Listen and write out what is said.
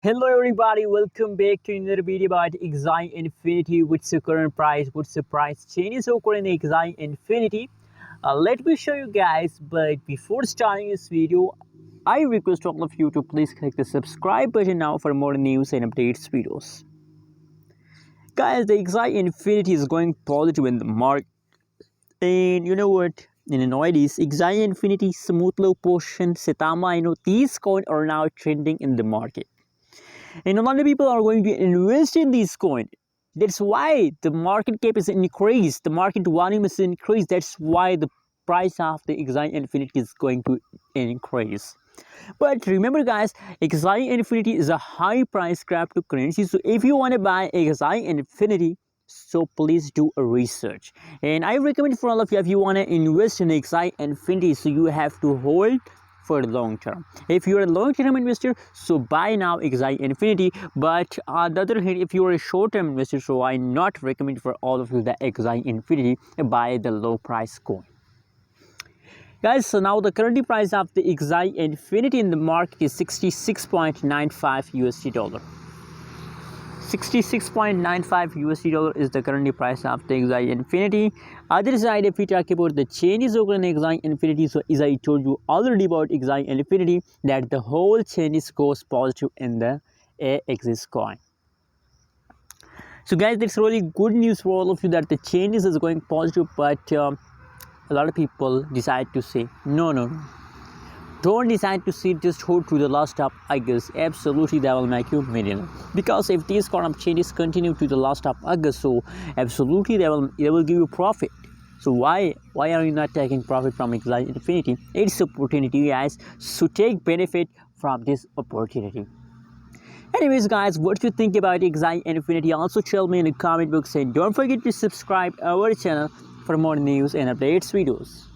Hello everybody, welcome back to another video about Axie Infinity. What's the current price, what's the price changes occurring in Axie Infinity. Let me show you guys, but before starting this video, I request all of you to please click the subscribe button now for more news and updates videos. Guys, the Axie Infinity is going positive in the market, and you know what? In nowadays, Axie Infinity, Smoothlow Potion, Setama, these coins are now trending in the market. And a lot of people are going to invest in these coins. That's why the market cap is increased, the market volume is increased. That's why the price of the Axie Infinity is going to increase. But remember guys, Axie Infinity is a high price cryptocurrency. So if you want to buy Axie Infinity, so please do a research. And I recommend for all of you, if you want to invest in Axie Infinity, so you have to hold for the long term. If you're a long-term investor, so buy now Axie Infinity. But on the other hand, if you're a short-term investor, so I not recommend for all of you the Axie Infinity, buy the low price coin. Guys, so now the current price of the Axie Infinity in the market is 66.95 USD dollar. 66.95 USD dollar is the current price of the Axie Infinity. Other side, if we talk about the changes over in Axie Infinity, so as I told you already about Axie Infinity, that the whole changes goes positive in the AXS coin. So guys, that's really good news for all of you that the changes is going positive, but a lot of people decide to say no. Don't decide to sit, just hold to the last of August. Absolutely, that will make you millionaire. Because if these kind of changes continue to the last of August, so absolutely they will give you profit. So why are you not taking profit from Axie Infinity? It's opportunity, guys. So take benefit from this opportunity. Anyways, guys, what do you think about Axie Infinity? Also tell me in the comment box, and don't forget to subscribe our channel for more news and updates videos.